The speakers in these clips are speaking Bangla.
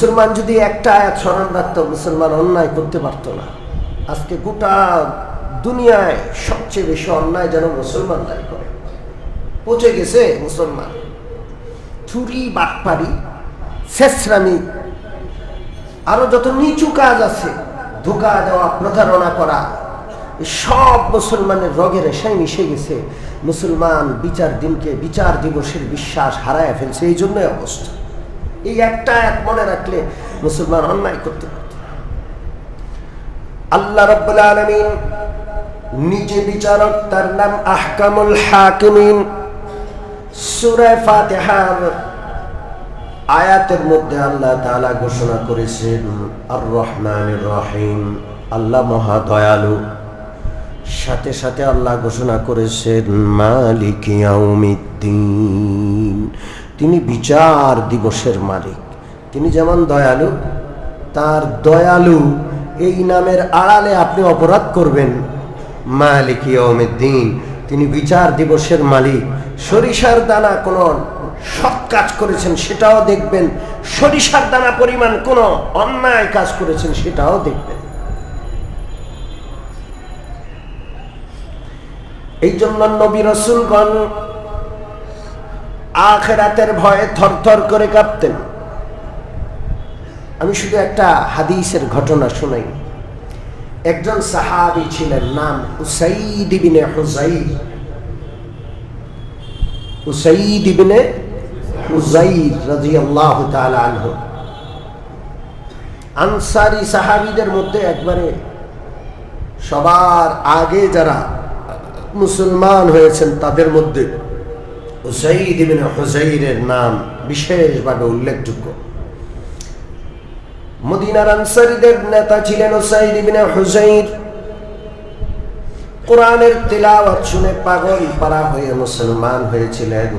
মুসলমান যদি একটা আয়াত স্মরণ রাখত, মুসলমান অন্যায় করতে পারত না। আজকে গোটা দুনিয়ায় সবচেয়ে বেশি অন্যায় যেন মুসলমানরাই করে। পচে গেছে মুসলমান। চুরি, বাটপারি, ছেঁচড়ামি, আরো যত নিচু কাজ আছে, ধোঁকা দেওয়া, প্রতারণা করা, সব মুসলমানের রগের রেশায় মিশে গেছে। মুসলমান বিচার দিনকে, বিচার দিবসের বিশ্বাস হারায় ফেলছে। এই জন্যই অবস্থা। এই একটা এক মনে রাখলে মুসলমান অন্যায় করতে পারত। আল্লাহ রাব্বুল আলামিন নিজে বিচারক, তার নাম আহকামুল হাকিমিন। সূরা ফাতিহার আয়াতের মধ্যে আল্লাহ তাআলা ঘোষণা করেছেন আর রহমানির রহিম, আল্লাহ মহা দয়ালু। সাথে সাথে আল্লাহ ঘোষণা করেছেন মালিক ইয়াউমিদ্দিন, তিনি বিচার দিবসের মালিক। তিনি যেমন দয়ালু, তার দয়ালু এই নামের আড়ালে আপনি অপরাধ করবেন। মালিক ইয়াউমিদ্দিন, তিনি বিচার দিবসের মালিক। সরিষার দানা কোন সৎ কাজ করেছেন সেটাও দেখবেন, সরিষার দানা পরিমাণ কোন অন্যায় কাজ করেছেন সেটাও দেখবেন। এই জন্য নবী রাসূলগণ আখিরাতের ভয়ে থরথর করে কাঁপতেন। আমি শুধু একটা হাদিসের ঘটনা শুনাই। একজন সাহাবী ছিলেন, নাম উসাইদ ইবনে হুযাইর। উসাইদ ইবনে হুযাইর রাদিয়াল্লাহু তাআলা আনহু আনসারী সাহাবীদের মধ্যে একবারে সবার আগে যারা মুসলমান হয়েছেন তাদের মধ্যে উসাইদ ইবনে হুযাইরের নাম বিশেষভাবে উল্লেখযোগ্য। মদিনার আনসারীদের নেতা ছিলেন উসাইদ ইবনে হুযাইর। কোরআনের তিলাওয়াত শুনে পাগল পারা হয়ে মুসলমান হয়েছিলেন।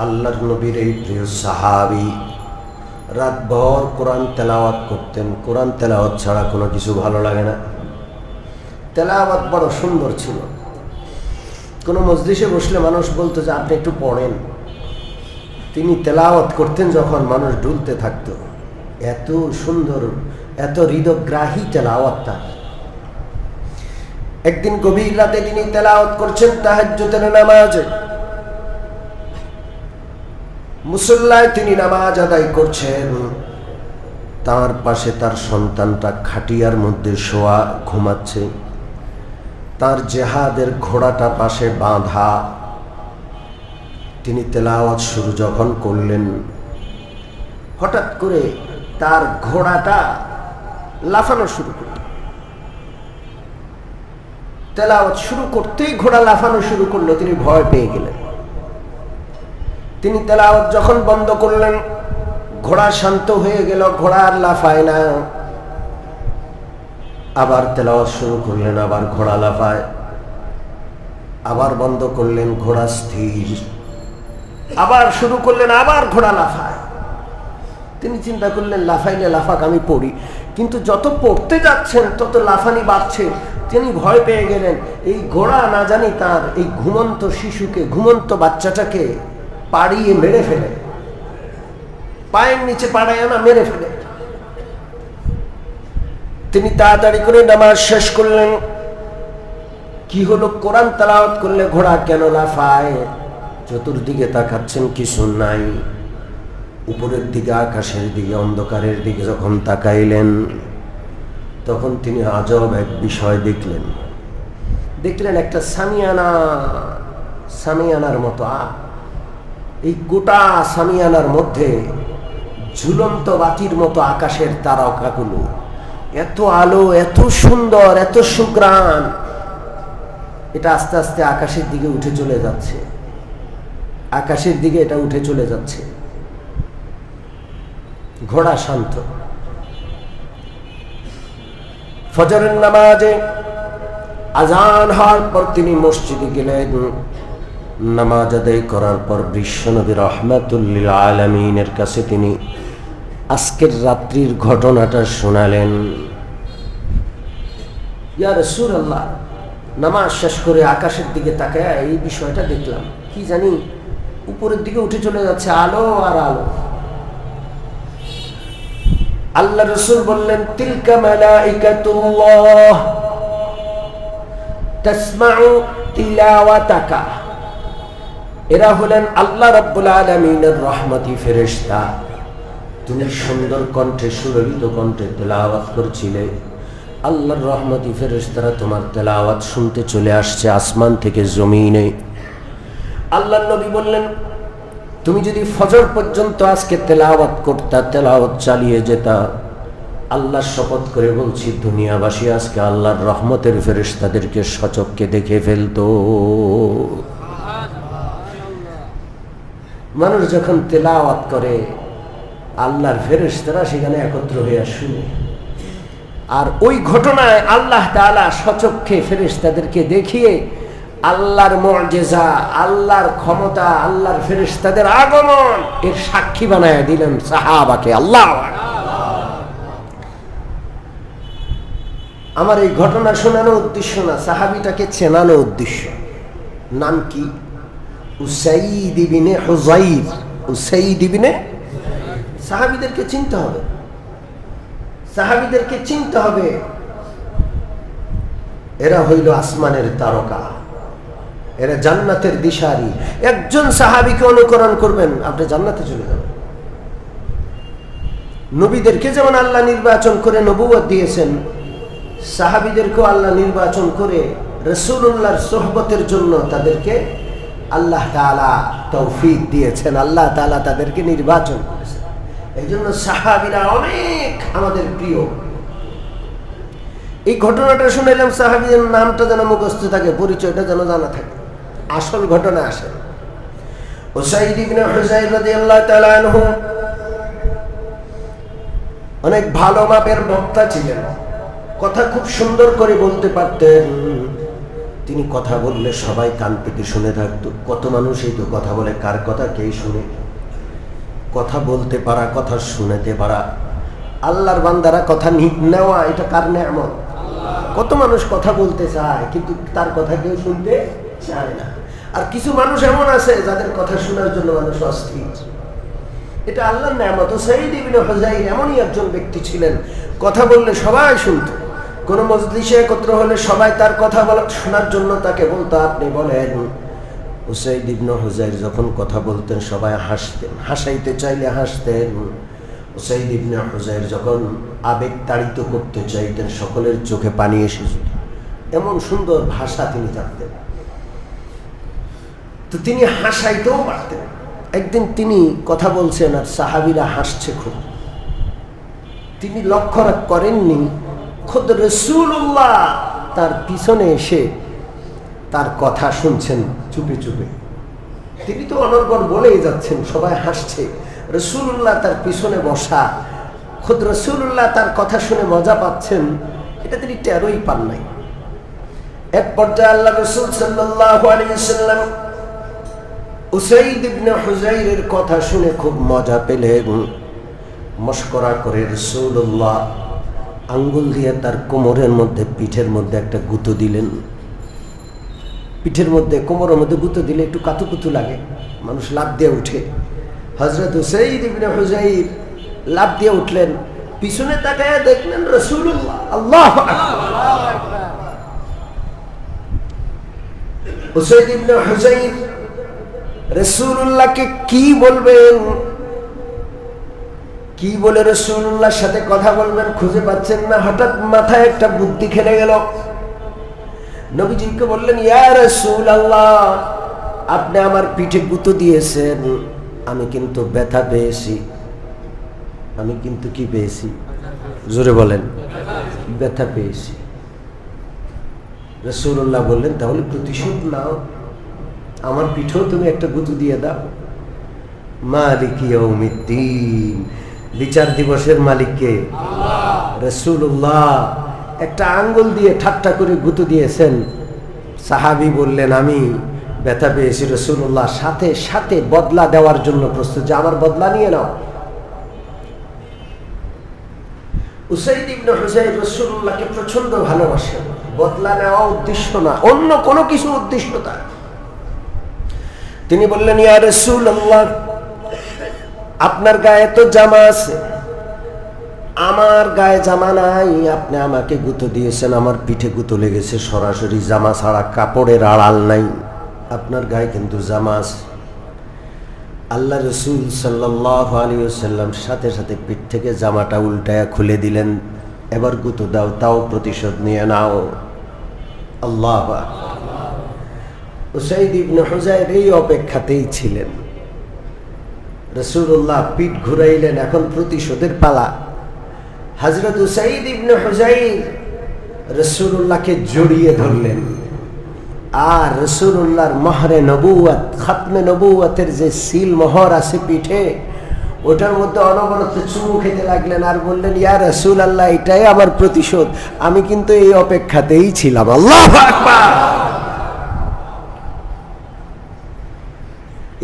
আল্লাহর নবীর এই প্রিয় সাহাবী রাতভর কোরআন তেলাওয়াত করতেন। কোরআন তেলাওয়াত ছাড়া কোনো কিছু ভালো লাগে না। তেলাওয়াত বড় সুন্দর ছিল। কোনো মজলিসে বসলে মানুষ বলতো যে আপনি একটু পড়েন। তিনি তেলাওয়াত করতেন যখন মানুষ ডুলতে থাকতো। এত সুন্দর, এত হৃদয়গ্রাহী তেলাওয়াত তার। একদিন গভীর রাতে তিনি তেলাওয়াত করছেন তাহাজ্জুদের নামাজে। মুসল্লায় তিনি নামাজ আদায় করছেন। তার পাশে তার সন্তানটা খাটিয়ার মধ্যে শোয়া ঘুমাচ্ছে। তার জেহাদের ঘোড়াটা পাশে বাঁধা। তিনি তেলাওয়াত শুরু যখন করলেন, হঠাৎ করে তার ঘোড়াটা লাফানো শুরু করল। তেলাওয়াত শুরু করতেই ঘোড়া লাফানো শুরু করলো। তিনি ভয় পেয়ে গেলেন। তিনি তেলাওয়াত যখন বন্ধ করলেন, ঘোড়া শান্ত হয়ে গেল, ঘোড়া আর লাফায় না। আবার তেলাওয়াত শুরু করলেন, আবার ঘোড়া লাফায়। আবার বন্ধ করলেন, ঘোড়া স্থির। আবার শুরু করলেন, আবার ঘোড়া লাফায়। তিনি চিন্তা করলেন লাফাইলে লাফাক, আমি পড়ি। কিন্তু যত পড়তে যাচ্ছেন তত লাফানি বাড়ছে। তিনি ভয় পেয়ে গেলেন এই ঘোড়া না জানি তার এই ঘুমন্ত শিশুকে, ঘুমন্ত বাচ্চাটাকে পাড়িয়ে মেরে ফেলে, পায়ের নিচে পাড়ায় না মেরে ফেলে। তিনি তাড়াতাড়ি করে নামাজ শেষ করলেন। কি হলো? কোরআন তেলাওয়াত করলে ঘোড়া কেন লাফায়? চতুর্দিকে তাকাচ্ছেন, কিছু নাই। উপরের দিকে, আকাশের দিকে, অন্ধকারের দিকে যখন তাকাইলেন, তখন তিনি আজব এক বিষয় দেখলেন। একটা সামিয়ানার মতো। এই গোটা সামিয়ানার মধ্যে ঝুলন্ত বাতির মতো আকাশের তারকাগুলো, এত আলো, এত সুন্দর, এত সুঘ্রাণ। এটা আস্তে আস্তে আকাশের দিকে উঠে চলে যাচ্ছে। আকাশের দিকে এটা উঠে চলে যাচ্ছে। ঘোড়া শান্ত। ফজরের নামাজে আজান হওয়ার পর তিনি মসজিদে গেলেন। নামাজ আদায় করার পর বিশ্বনবী রাহমাতুল লিল আলামিনের কাছে তিনি আজকের রাত্রির ঘটনাটা শোনালেন। ইয়া রাসূলুল্লাহ, নামাজ শেষ করে আকাশের দিকে তাকায় এই বিষয়টা দেখলাম। কি জানি উপরের দিকে উঠে চলে যাচ্ছে আলো আর আলো। আল্লাহ রাসূল বললেন তিলকা মালাইকাতুল্লাহ তাসমাউ তিলাওয়াতাকা, এরা হলেন আল্লাহ রাব্বুল আলামিনের রহমতি ফেরেশতা। তুমি সুন্দর কণ্ঠে সুললিত কণ্ঠে তেলাওয়াত করছিলে, আল্লাহর রহমতি ফেরেশতারা তোমার তেলাওয়াত শুনতে চলে আসছে আসমান থেকে জমিনে। আল্লাহর নবী বললেন তুমি যদি ফজর পর্যন্ত আজকে তেলাওয়াত করতা, তেলাওয়াত চালিয়ে যেতা, আল্লাহর শপথ করে বলছি দুনিয়াবাসী আজকে আল্লাহর রহমতের ফেরেশতাদেরকে সচক্ষে দেখে ফেলতো। মানুষ যখন তেলাওয়াত করে আল্লাহর ফেরেশতারা সেখানে একত্র হয়ে শুনে, আর ওই ঘটনায় আল্লাহ তাআলা সচক্ষে ফেরেশতাদেরকে দেখিয়ে আল্লাহর মুআজিজা, আল্লাহর ক্ষমতা, আল্লাহর ফেরেশতাদের আগমন এর সাক্ষী বানায় দিলেন সাহাবাকে। আল্লাহ আমার এই ঘটনা শোনানো উদ্দেশ্য না, সাহাবীটাকে চেনানো উদ্দেশ্য। নাম কি? উসাইদ ইবনে হুযাইর। উসাইদ ইবনে, সাহাবীদেরকে চিনতে হবে, সাহাবীদেরকে চিনতে হবে। এরা হইল আসমানের তারকা, এরা জান্নাতের দিশারি। একজন সাহাবীকে অনুকরণ করবেন, আপনি জান্নাতে চলে যাবেন। নবীদেরকে যেমন আল্লাহ নির্বাচন করে নবুয়ত দিয়েছেন, সাহাবীদেরকেও আল্লাহ নির্বাচন করে রাসূলুল্লাহর সোহবতের জন্য তাদেরকে আল্লাহ তাআলা তৌফিক দিয়েছেন, আল্লাহ তাআলা তাদেরকে নির্বাচন করেছেন। এই জন্য সাহাবীরা অনেক আমাদের প্রিয়। এই ঘটনাটা শুনাইলাম, সাহাবীদের নামটা যেন মুখস্থ থাকে, পরিচয়টা যেন জানা থাকে। আসল ঘটনা আসে। উসাইদ ইবনে হুযাইর রাদিয়াল্লাহু তাআলা আনহু অনেক ভালো মাপের বক্তা ছিলেন, কথা খুব সুন্দর করে বলতে পারতেন। তিনি কথা বললে সবাই কান পেতে শুনে থাকতো। কত মানুষ এই তো কথা বলে, কার কথা কে শুনে? কথা বলতে পারা, কথা শুনতে পারা, আল্লাহর বান্দারা কথা নেওয়া, এটা কার নেয়ামত? কত মানুষ কথা বলতে চায় কিন্তু তার কথা কেউ শুনতে চায় না। আর কিছু মানুষ এমন আছে যাদের কথা শোনার জন্য মানুষ অস্থির, এটা আল্লাহর নেয়ামত। উসাইদ ইবনে হুযাইর এমনই একজন ব্যক্তি ছিলেন, কথা বললে সবাই শুনত। কোন মজলিসে একত্র হলে সবাই তার কথা শোনার জন্য তাকে বলতো আপনি বলেন। উসাইদ ইবনে হুযাইর যখন কথা বলতেন সবাই হাসতেন, হাসাইতে চাইলে হাসতেন। উসাইদ ইবনে হুযাইর যখন আবেগ তাড়িত করতে চাইতেন সকলের চোখে পানি এসে যেত, এমন সুন্দর ভাষা তিনি জানতেন। তো তিনি হাসাইতেও পারতেন। একদিন তিনি কথা বলছেন আর সাহাবীরা হাসছে খুব। তিনি লক্ষ্য করেননি খুদ রাসূলুল্লাহ তার পিছনে এসে তার কথা শুনছেন চুপে চুপে। তিনি তো অনর্গল বলেই যাচ্ছেন, সবাই হাসছে, রাসূলুল্লাহ তার পিছনে বসা, খুদ রাসূলুল্লাহ তার কথা শুনে মজা পাচ্ছেন, এটা তিনি টেরই পান নাই। এক পর্যায়ে আল্লাহ রাসূল সাল্লাল্লাহু আলাইহি ওয়াসাল্লাম উসাইদ ইবনে হুযাইরের কথা শুনে খুব মজা পেলেন। মশকরা করে রাসূলুল্লাহ আঙ্গুল দিয়ে তার কোমরের মধ্যে, পিঠের মধ্যে একটা গুঁতো দিলেন। পিঠের মধ্যে, কোমরের মধ্যে গুঁতো দিলে একটু কাতুকুতু লাগে, মানুষ লাফ দিয়ে উঠে। হযরত উসাইদ ইবনে হুযাইর লাফ দিয়ে উঠলেন, পিছনে তাকায় দেখলেন রাসূলুল্লাহ। আল্লাহু আকবার। উসাইদ ইবনে হুযাইর রাসূলুল্লাহকে কি বলবেন, কি বলে রাসূলুল্লাহর সাথে কথা বলবেন খুঁজে পাচ্ছেন না। হঠাৎ মাথায় একটা বুদ্ধি খেলে গেল। নবীজিকে বললেন, ইয়া রাসূলুল্লাহ, আপনি আমার পিঠে গুঁতো দিয়েছেন, আমি কিন্তু ব্যথা পেয়েছি। আমি কিন্তু কি পেয়েছি? জোরে বলেন। ব্যথা পেয়েছি। রাসূলুল্লাহ বললেন, তাহলে প্রতিশোধ নাও, আমার পিঠেও তুমি একটা গুঁতো দিয়ে দাও। মালিক ইয়াউমিদ্দিন, বিচার দিবসের মালিককে আল্লাহ। রাসূলুল্লাহ একটা আঙ্গুল দিয়ে ঠাট্টা করে গুঁতো দিয়েছেন। সাহাবী বললেন, আমি ব্যথা পেয়েছি। রাসূলুল্লাহ সাথে সাথে বদলা দেওয়ার জন্য প্রস্তুত, যে আমার বদলা নিয়ে নাও। উসাইদ ইবনে হুযাইর রাসূলুল্লাহকে প্রচন্ড ভালোবাসেন, বদলা নেওয়া উদ্দেশ্য না, অন্য কোনো কিছু উদ্দেশ্য তার। তিনি বললেন, ইয়া রাসূলুল্লাহ, আপনার গায়ে তো জামা আছে, আমার গায়ে জামা নাই, আপনি আমাকে গুঁতো দিয়েছেন, আমার পিঠে গুঁতো লেগেছে, সরাসরি জামা ছাড়া, কাপড়ের আড়াল নাই, আপনার গায়ে কিন্তু জামা আছে। আল্লাহ রসুল সাল্লাল্লাহু আলাইহি ওয়াসাল্লাম সাথে সাথে পিঠ থেকে জামাটা উল্টায়া খুলে দিলেন, এবার গুঁতো দাও, তাও প্রতিশোধ নিয়ে নাও। আল্লাহু আকবার। উসাইদ ইবনে হুযাইর এই অপেক্ষাতেই ছিলেন। রাসূলুল্লাহ পিঠ ঘুরাইলেন, এখন প্রতিশোধের পালা। হযরত উসাইদ ইবনে হুযাইর রাসূলুল্লাহকে জড়িয়ে ধরলেন, আর রাসূলুল্লাহর মহরে নবুয়ত, খাতমে নবুয়তের যে সিল মোহর আছে পিঠে, ওটার মধ্যে অনবরত চুমু খেতে লাগলেন আর বললেন, ইয়া রাসূলুল্লাহ, এটাই আমার প্রতিশোধ, আমি কিন্তু এই অপেক্ষাতেই ছিলাম। আল্লাহু আকবার।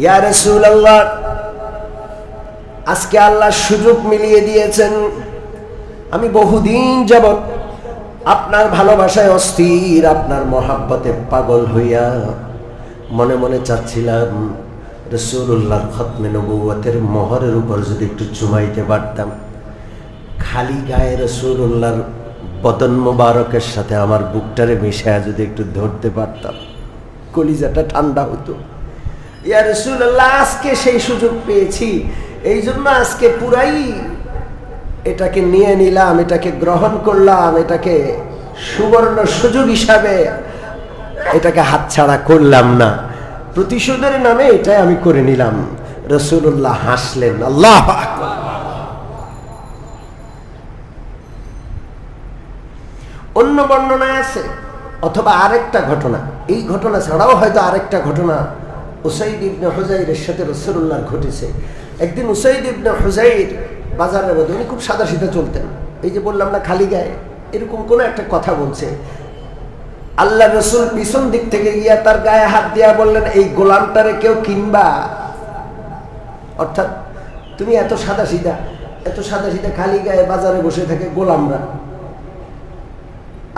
ইয়া রাসূলুল্লাহ, আজকে আল্লাহ সুযোগ মিলিয়ে দিয়েছেন, আমি বহুদিন যাবত আপনার ভালোবাসায় অস্থির, আপনার মহাব্বতে পাগল হইয়া মনে মনে চাচ্ছিলাম রাসূলুল্লাহর খতমে নবুয়তের মোহরের উপর যদি একটু চুমাইতে পারতাম, খালি গায়ে রাসূলুল্লাহর বদন মোবারকের সাথে আমার বুকটারে মিশায়া যদি একটু ধরতে পারতাম, কলিজাটা ঠান্ডা হতো। ইয়া রাসূলুল্লাহ, আজকে সেই সুযোগ পেয়েছি, এই জন্য আজকে পুরাই এটাকে নিয়ে নিলাম, এটাকে গ্রহণ করলাম, এটাকে সুবর্ণ সুযোগ হিসাবে এটাকে হাতছাড়া করলাম না, প্রতিশোধের নামে এটাই আমি করে নিলাম। রাসূলুল্লাহ হাসলেন। আল্লাহু আকবার। অন্য বর্ণনায় আছে, অথবা আরেকটা ঘটনা, এই ঘটনা ছাড়াও হয়তো আরেকটা ঘটনা উসাইদ ইবনে হুযাইরের সাথে রাসূলুল্লাহর ঘটেছে। একদিন উসাইদ ইবনে হুযাইর বাজারের মধ্যে, উনি খুব সাদা সিধা চলতেন, এই যে বললাম না খালি গায়ে, এরকম কোন একটা কথা বলছে। আল্লাহ রসুল পিছন দিক থেকে গিয়া তার গায়ে হাত দিয়া বললেন, এই গোলামটারে কেউ কিনবা? অর্থাৎ তুমি এত সাদা সিধা খালি গায়ে বাজারে বসে থাকে গোলামরা।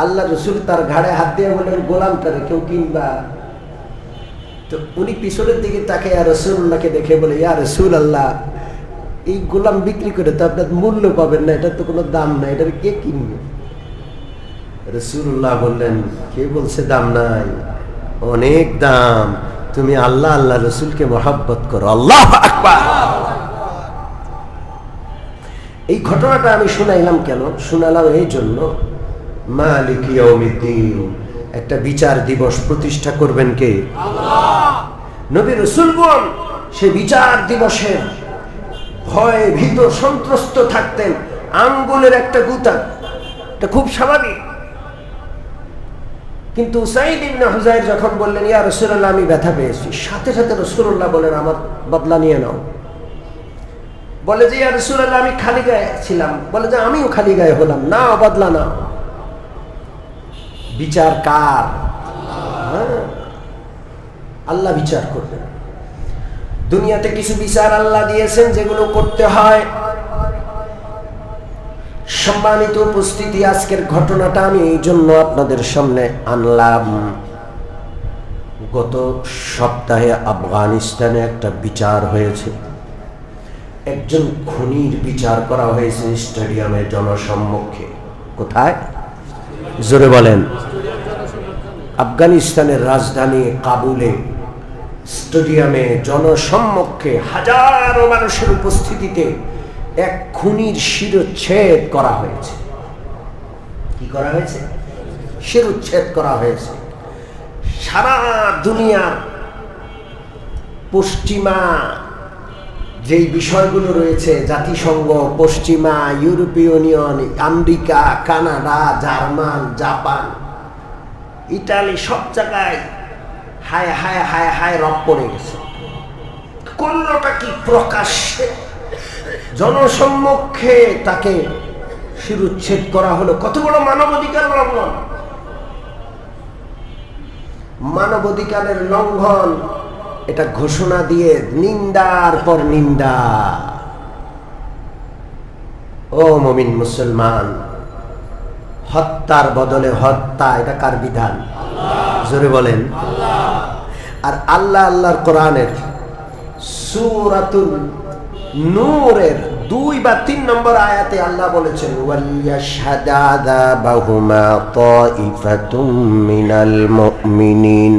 আল্লাহ রসুল তার ঘাড়ে হাত দিয়ে বললেন, গোলামটারে কেউ কিনবা? তো উনি পিছনের দিকে তাকে রাসূলুল্লাহকে দেখে বলে, ইয়া রাসূলুল্লাহ, এই গোলাম বিক্রি করে তো আপনার মূল্য পাবেন না, এটা তো কোনো দাম নাই, এটার কে কিনবে? রাসূলুল্লাহ বললেন, কে বলছে দাম নাই? অনেক দাম, তুমি আল্লাহ আল্লাহ রসুলকে মহব্বত করো। আল্লাহু আকবার। এই ঘটনাটা আমি শুনাইলাম কেন? শুনালাম এই জন্য, মালিক ইয়াউমিদ্দিন, একটা বিচার দিবস প্রতিষ্ঠা করবেন কে? আল্লাহ। নবী রাসূলগণ সে বিচার দিবসে ভয়ে ভীত সন্ত্রস্ত থাকতেন, আঙ্গুলের একটা গুতা, এটা খুব স্বাভাবিক। কিন্তু উসাইদ ইবনে হুযাইর যখন বললেন, ইয়া রাসূলুল্লাহ, আমি ব্যথা পেয়েছি, সাথে সাথে রাসূলুল্লাহ বলেন, আমার বদলা নিয়ে নাও। বলে যে, ইয়া রাসূলুল্লাহ, আমি খালি গায়ে ছিলাম। বলে যে, আমিও খালি গায়ে হলাম, না বদলা নাও। বিচার কার? আল্লাহ বিচার করবেন। দুনিয়াতে কিছু বিচার আল্লাহ দিয়েছেন যেগুলো করতে হয়। সম্মানিত উপস্থিতি, আজকের ঘটনাটা আমি এই জন্য আপনাদের সামনে আনলাম। গত সপ্তাহে আফগানিস্তানে একটা বিচার হয়েছে, একজন খুনির বিচার করা হয়েছে স্টেডিয়ামে জনসম্মুখে। কোথায়? জোরে বলেন। আফগানিস্তানের রাজধানী কাবুলে স্টেডিয়ামে জনসম্মুখে হাজারো মানুষের উপস্থিতিতে এক খুনির শিরচ্ছেদ করা হয়েছে। কি করা হয়েছে? শিরচ্ছেদ করা হয়েছে। সারা দুনিয়ার পশ্চিমা যেই বিষয়গুলো রয়েছে, জাতিসংঘ, পশ্চিমা, ইউরোপীয় union, America, Canada, German, Japan, Italy, সব জায়গায় হায় হায় হায় হায় রব পড়ে গেছে। করলোটা কি? প্রকাশ্যে জনসম্মুখে তাকে শিরচ্ছেদ করা হলো। কত বড় মানবাধিকার লঙ্ঘন! মানবাধিকারের লঙ্ঘন, এটা ঘোষণা দিয়ে নিন্দার পর নিন্দা। ও মুমিন মুসলমান, হত্যার বদলে হত্যা, এটা কার বিধান? জোরে বলেন। আর আল্লাহর কোরআনের সূরাতুল নূরের 2 বা 3 নম্বর আয়াতে আল্লাহ বলেছেন ওয়ালিয়াশহাদা আযাবাহুমা তাইফাতুম মিনাল মুমিনিন।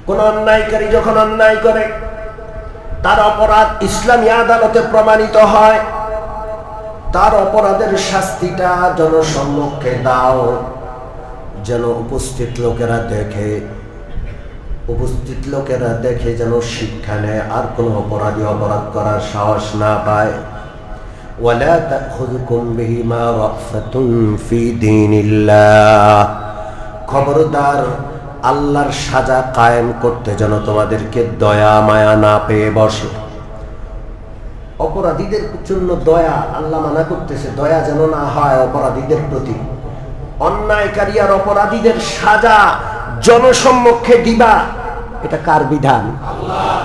কোন অন্যায়কারী যখন অন্যায় করে, তার অপরাধ ইসলামী আদালতে প্রমাণিত হয়, তার অপরাধের শাস্তিটা জনসম্মুখে দাও, যেন উপস্থিত লোকেরা দেখে যেন শিক্ষা নেয়, আর কোন অপরাধী অপরাধ করার সাহস না পায়। ওয়ালা তাখুযুকুম বিহিমা রাফাতুন ফি দীনিল্লাহ, খবরদার আল্লাহর সাজা কায়েম করতে যেন তোমাদেরকে দয়া মায়া না পেয়ে বসে। অপরাধীদের জন্য দয়া আল্লাহ মানা করতেছে, দয়া যেন না হয় অপরাধীদের প্রতি। অন্যায়কারী আর অপরাধীদের সাজা জনসম্মুখে দিবা, এটা কার বিধান? আল্লাহ।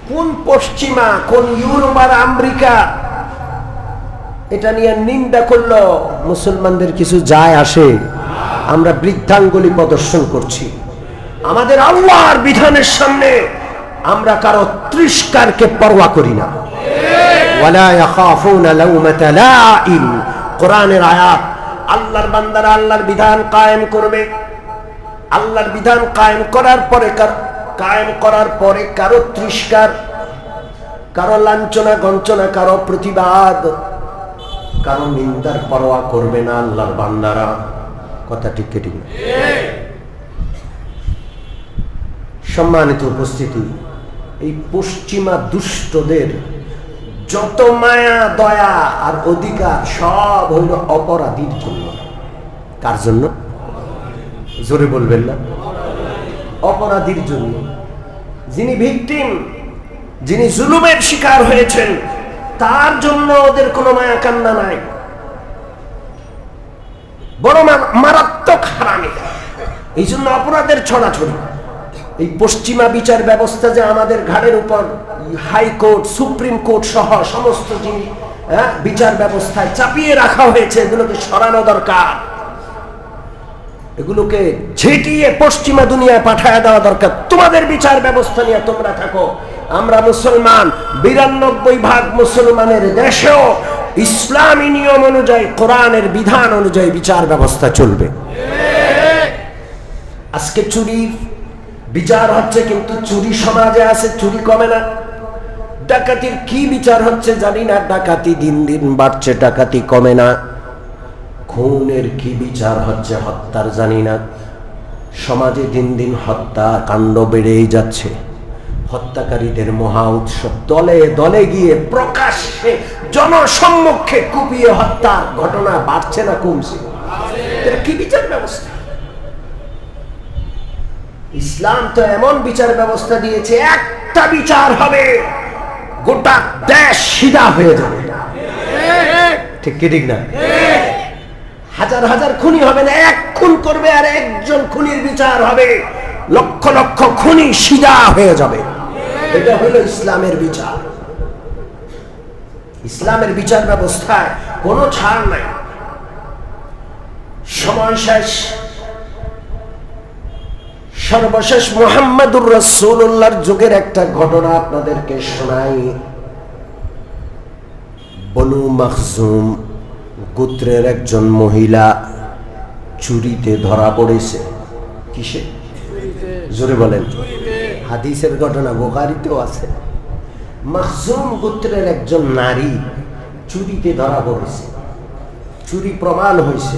কোন পশ্চিমা, কোন ইউরোপ আর আমেরিকা এটা নিয়ে নিন্দা করলো, মুসলমানদের কিছু যায় আসে? আমরা বৃদ্ধাঙ্গুলি প্রদর্শন করছি। আমাদের আল্লাহর বিধানের সামনে আমরা কারো তিরস্কারকে পরোয়া করি না। ওয়ালা ইয়াখাফুনা লাউমাতা লাইম, কোরআনের আয়াত। আল্লাহর বান্দারা আল্লাহর বিধান কায়েম করবে। আল্লাহর বিধান কায়েম করার পরে কারো তিরস্কার, কারো লাঞ্ছনা গঞ্চনা, কারো প্রতিবাদ, কারো নিন্দার পরোয়া করবে না আল্লাহর বান্দারা। কথা ঠিক ঠিক? সম্মানিত উপস্থিতি, এই পশ্চিমা দুষ্টদের যত মায়া দয়া আর অধিকার সব হইল অপরাধীর জন্য। কার জন্য? জোরে বলবেন না? অপরাধীর জন্য। যিনি ভিকটিম, যিনি জুলুমের শিকার হয়েছেন, তার জন্য ওদের কোনো মায়া কান্না নাই। বড় মারাত্মক হারামি। এই জন্য অপরাধের ছড়াছড়ি। এই পশ্চিমা বিচার ব্যবস্থা যে আমাদের ঘাড়ের উপর হাইকোর্ট, সুপ্রিম কোর্ট সহ সমস্ত বিচার ব্যবস্থায় চাপিয়ে রাখা হয়েছে, এগুলোকে সরানো দরকার। এগুলোকে ঝেঁটিয়ে পশ্চিমা দুনিয়ায় পাঠায় দেওয়া দরকার। তোমাদের বিচার ব্যবস্থা নিয়ে তোমরা থাকো। আমরা মুসলমান, 92% মুসলমানের দেশেও ইসলামী নিয়ম অনুযায়ী, কোরআনের বিধান অনুযায়ী বিচার ব্যবস্থা চলবে। আজকে চুরির বিচার হচ্ছে, কিন্তু চুরি সমাজে আছে, চুরি কমে না। ডাকাতির কি বিচার হচ্ছে জানি না, ডাকাতি দিন দিন বাড়ছে, ডাকাতি কমে না। খুনের কি বিচার হচ্ছে, হত্যার জানি না। সমাজে দিন দিন হত্যা কাণ্ড বেড়েই যাচ্ছে। হত্যাকারীদের মহা উৎসব, দলে দলে গিয়ে প্রকাশ্যে জনসম্মুখে কুপিয়ে হত্যার ঘটনা বাড়ছে না কমছে? এটা কি বিচার ব্যবস্থা? ইসলাম তো এমন বিচার ব্যবস্থা দিয়েছে, একটা বিচার হবে, গোটা দেশ সিধা হয়ে যাবে। ঠিক কি ঠিক না? হাজার হাজার খুনি হবে না, এক খুন করবে আর একজন খুনির বিচার হবে, লক্ষ লক্ষ খুনি সিধা হয়ে যাবে। এটা হলো ইসলামের বিচার। ইসলামের বিচার ব্যবস্থায় কোনো ছাড় নাই। সময় শেষ। সর্বশেষ মুহাম্মদুর রাসূলুল্লাহর যুগের একটা ঘটনা আপনাদেরকে শোনাই। বনু মাখজুম গোত্রের একজন মহিলা চুরিতে ধরা পড়েছে। কিসে? জোরে বলেন। হাদিসের ঘটনা বুখারীতেও আছে। মাখজুম গোত্রের একজন নারী চুরিতে ধরা পড়েছে, চুরি প্রমাণ হয়েছে।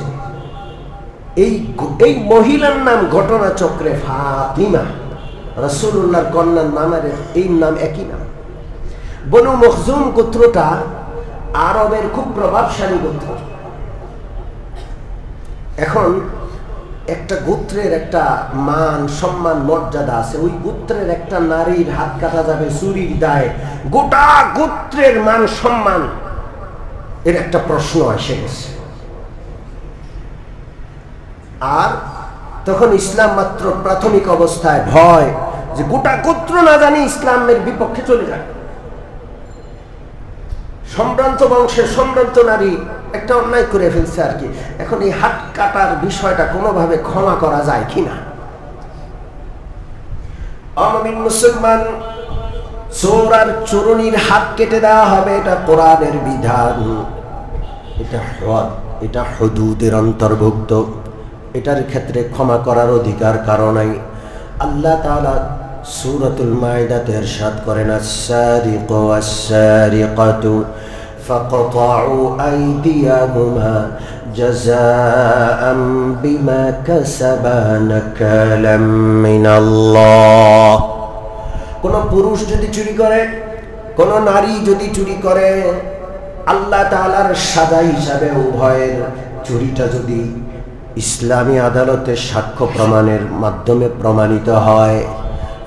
এই মহিলার নাম ঘটনা চক্রে ফাতিমা, রাসূলুল্লাহর কন্যার নামের এই নাম একই নাম। বনু মাখজুম গোত্রটা আরবের খুব প্রভাবশালী গোত্র। এখন একটা গোত্রের একটা মান সম্মান মর্যাদা আছে। ওই গোত্রের একটা নারীর হাত কাটা যাবে চুরির দায়ে, গোটা গোত্রের মান সম্মান এর একটা প্রশ্ন এসে গেছে। আর তখন ইসলাম মাত্র প্রাথমিক অবস্থায়, ভয় যে গোটা গোত্র না জানি ইসলামের বিপক্ষে চলে যায়। সম্ভ্রান্ত বংশের সম্ভ্রান্ত নারী একটা অন্যায় করে ফেলছে আর কি। এখন এই হাত কাটার বিষয়টা কোনোভাবে ক্ষমা করা যায় কিনা? মুসলমান চোর আর চোরনির হাত কেটে দেওয়া হবে, এটা কোরআনের বিধান, এটা হুদুদের অন্তর্ভুক্ত, এটার ক্ষেত্রে ক্ষমা করার অধিকার কারো নাই। আল্লাহ তাআলা সূরাতুল মাইদাতে ইরশাদ করেন, আস-সারিকু ওয়াস-সারিকাতু ফাকতাউ আইদিয়াহুমা জাযাআম বিমা কাসাবা নাকালাম মিনাল্লাহ। কোন পুরুষ যদি চুরি করে, কোন নারী যদি চুরি করে, আল্লাহ তাআলার সাজা হিসাবে উভয়ের চুরিটা যদি ইসলামী আদালতে সাক্ষ্য প্রমাণের মাধ্যমে প্রমাণিত হয়,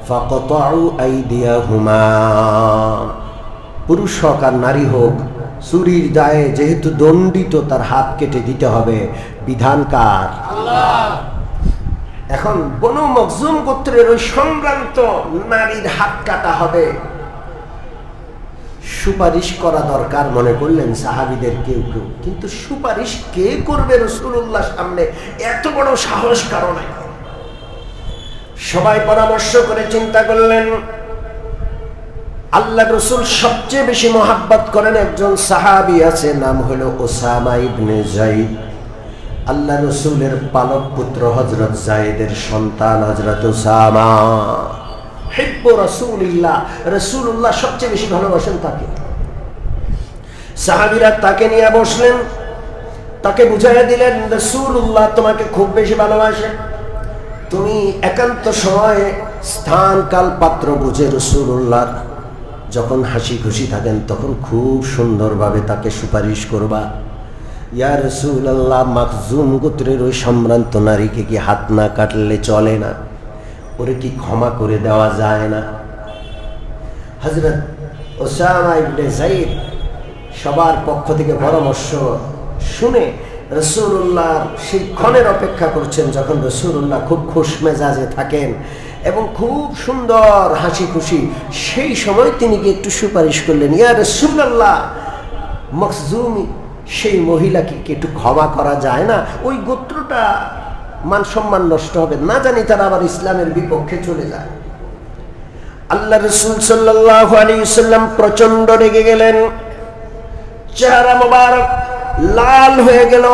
ফাকতাউ আইদিয়াহুমা, পুরুষ হোক আর নারী হোক, চুরির দায়ে যেহেতু দণ্ডিত, তার হাত কেটে দিতে হবে। বিধান কার? আল্লাহ। এখন বনু মখজুম গোত্রের ওই সম্ভ্রান্ত নারীর হাত কাটা হবে, সুপারিশ করা দরকার মনে করলেন সাহাবীদের কেউ কেউ, কিন্তু সুপারিশ কে করবে রাসূলুল্লাহর সামনে? এত বড় সাহস কারো নাই। সবাই পরামর্শ করে চিন্তা করলেন, আল্লাহ রাসূল সবচেয়ে বেশি মহাব্বত করেন একজন সাহাবী আছে, নাম হলো ওসামা ইবনে যায়েদ। আল্লাহ রাসূলের পালক পুত্র হযরত যায়েদের সন্তান হযরত ওসামা। হিব্বু রাসূলিল্লাহ, রাসূলুল্লাহ সবচেয়ে বেশি ভালোবাসেন তাকে। সাহাবীরা তাকে নিয়ে বসলেন, তাকে বুঝাইয়া দিলেন, রাসূলুল্লাহ তোমাকে খুব বেশি ভালোবাসেন। তুমি একান্ত সময়ে স্থান কাল পাত্র বুঝে রাসূলুল্লাহ যখন হাসি খুশি থাকেন তখন খুব সুন্দরভাবে তাকে সুপারিশ করবা। ইয়া রাসূলুল্লাহ, মখজুম গোত্রের ওই সম্ভ্রান্ত নারীকে কি হাত না কাটলে চলে না? ওরে কি ক্ষমা করে দেওয়া যায় না? হযরত ওসামা ইবনে যায়েদ সবার পক্ষ থেকে পরামর্শ শুনে রাসূলুল্লাহর সেই ক্ষণের অপেক্ষা করছেন যখন রাসূলুল্লাহ খুব খুশ মেজাজে থাকেন এবং খুব সুন্দর হাসি খুশি। সেই সময় তিনি কি একটু সুপারিশ করলেন, ইয়া রাসূলুল্লাহ, মখজুমি সেই মহিলাকে কি একটু ক্ষমা করা যায় না? ওই গোত্রটা মান সম্মান নষ্ট হবে, না জানি তারা আবার ইসলামের বিপক্ষে চলে যায়। আল্লাহ রাসূল সাল্লাল্লাহু আলাইহি ওয়াসাল্লাম প্রচন্ড রেগে গেলেন, চেহারা মোবারক লাল হয়ে গেল।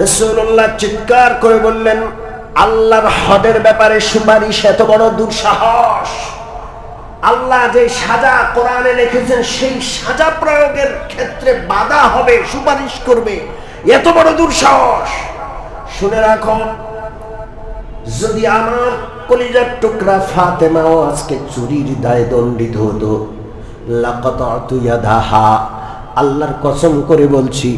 রাসূলুল্লাহ চিৎকার করে বললেন, আল্লাহর হদের ব্যাপারে সুপারিশ এত বড় দুঃসাহস! আল্লাহ যে সাজা কোরআনে লিখেছেন সেই সাজা প্রয়োগের ক্ষেত্রে বাধা হবে, সুপারিশ করবে, এত বড় দুঃসাহস! শুনে রাখো, যদি আমার কলিজার টুকরা ফাতেমাও আজকে চুরির দায়ে দণ্ডিত হতো, লাকাতাতু ইয়াদাহা, আল্লাহর কসম করে বলছি,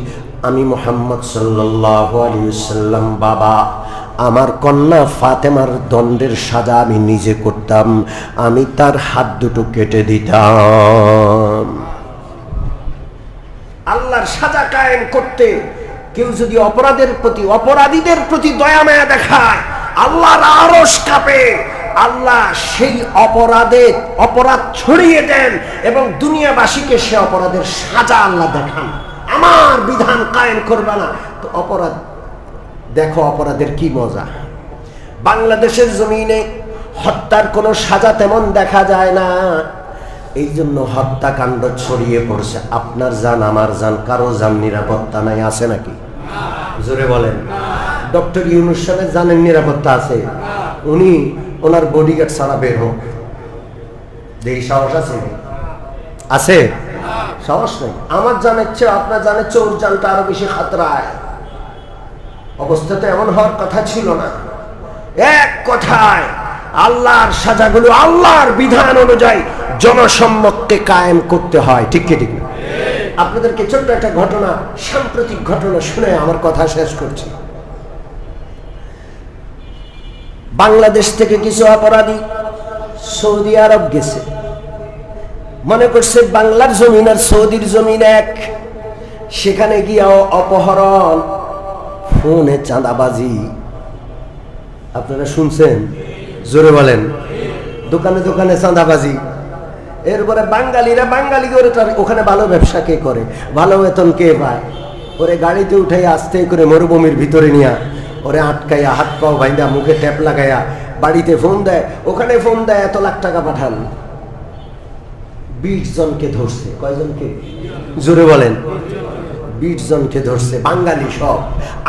আমি মুহাম্মদ সাল্লাল্লাহু আলাইহি ওয়াসাল্লাম বাবা, আমার কন্যা ফাতেমার দণ্ডের সাজা আমি নিজে করতাম, আমি তার হাত দুটো কেটে দিতাম। আল্লাহর সাজা কায়েম করতে কেউ যদি অপরাধীদের প্রতি দয়া মায়া দেখায়, আল্লাহর আরশ কাঁপে। আল্লাহ সেই অপরাধ ছড়িয়ে দেন এবং দুনিয়াবাসীকে সে অপরাধের সাজা আল্লাহ দেখান। আমার বিধান কায়েম করবে না তো অপরাধ দেখো, অপরাধের কি মজা। বাংলাদেশের জমিনে হত্যার কোনো সাজা তেমন দেখা যায় না, এই জন্য হত্যাকাণ্ড ছড়িয়ে পড়ছে। আপনার জান আমার জান, কারো জান নিরাপত্তা নাই, আছে নাকি? জোরে বলেন। ডক্টর ইউনূস সাহেবের জানের নিরাপত্তা আছে? উনি ওনার বডিগার্ড ছাড়া বের হোক, দেখি সাহস আছে? আছে? সাহস নেই। আমার জানের চেয়ে আপনার জানের চেয়ে ওর জানটা আরো বেশি খাতরায়। অবস্থা তো এমন হওয়ার কথা ছিল না। এক কথায় আল্লাহর সাজাগুলো আল্লাহর বিধান অনুযায়ী জনসম্মুখে কায়েম করতে হয়, ঠিক কি ঠিক না? আপনাদেরকে ছোট্ট একটা ঘটনা, সাম্প্রতিক ঘটনা শুনে আমার কথা শেষ করছি। বাংলাদেশ থেকে কিছু অপরাধী সৌদি আরব গেছে, মনে করছে বাংলার জমিন আর সৌদির জমিন এক। সেখানে গিয়াও অপহরণ, ফোনে চাঁদাবাজি, আপনারা শুনছেন? জোরে বলেন। দোকানে দোকানে চাঁদাবাজি। এরপরে বাঙালিরা বাঙালি করে ওখানে ভালো ব্যবসা কে করে, ভালো বেতন কে পায়, ওরে গাড়িতে উঠাই আস্তে করে মরুভূমির ভিতরে নিয়ে ওরে আটকাইয়া হাত পাও বাইন্দা মুখে ট্যাপ লাগাইয়া বাড়িতে ফোন দেয়, ওখানে ফোন দেয়, এত লাখ টাকা পাঠান। 20 জনকে ধরছে। কয়জনকে? জোরে বলেন। 20 জনকে ধরছে, বাঙালি সব,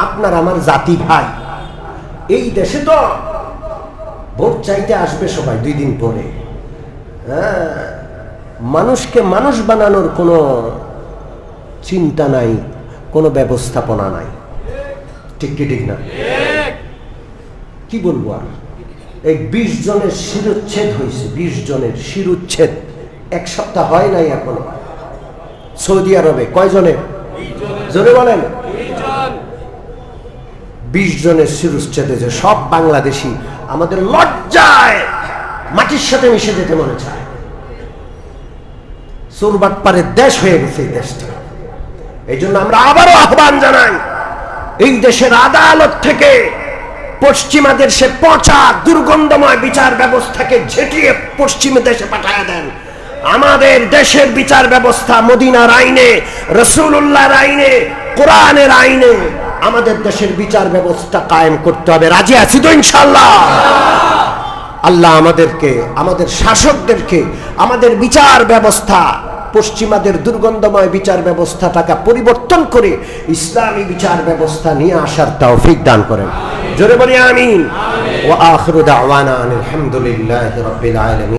আপনার আমার জাতি ভাই। এই দেশে তো ভোট চাইতে আসবে সবাই 2 দিন পরে। হ্যাঁ, মানুষকে মানুষ বানানোর কোনো চিন্তা নাই, কোনো ব্যবস্থাপনা নাই। ঠিক কি ঠিক না? কি বলবো আর। এই 20 জনের শিরোচ্ছেদ হয়েছে, 20 জনের শিরোচ্ছেদ। 1 সপ্তাহ হয় নাই এখনো। সৌদি আরবে কয়জনের? জোরে বলেন। 20 জনের শিরোচ্ছেদ হয়েছে। সব বাংলাদেশি। আমাদের লজ্জায় মাটির সাথে মিশে যেতে মনে চায়। চোরবাটপাড়ের দেশ হয়ে গেছে এই দেশটা। এই জন্য আমরা আবারও আহ্বান জানাই, এই দেশের আদালত থেকে পশ্চিমা দেশে পচা দুর্গন্ধময় বিচার ব্যবস্থাকে ঝেঁটিয়ে পশ্চিম দেশে পাঠায় দেন। আমাদের দেশের বিচার ব্যবস্থা মদিনার আইনে, রাসূলুল্লাহর আইনে, কোরআনের আইনে আমাদের দেশের বিচার ব্যবস্থা কায়েম করতে হবে। রাজি আছি তো ইনশাআল্লাহ? আল্লাহ আমাদেরকে, আমাদের শাসকদেরকে আমাদের বিচার ব্যবস্থা, পশ্চিমাদের দুর্গন্ধময় বিচার ব্যবস্থাটাকে পরিবর্তন করে ইসলামী বিচার ব্যবস্থা নিয়ে আসার তৌফিক দান করেন। জোরে বলি আমিন। ওয়া আখিরু দাওয়ানা আলহামদুলিল্লাহি রাব্বিল আলামিন।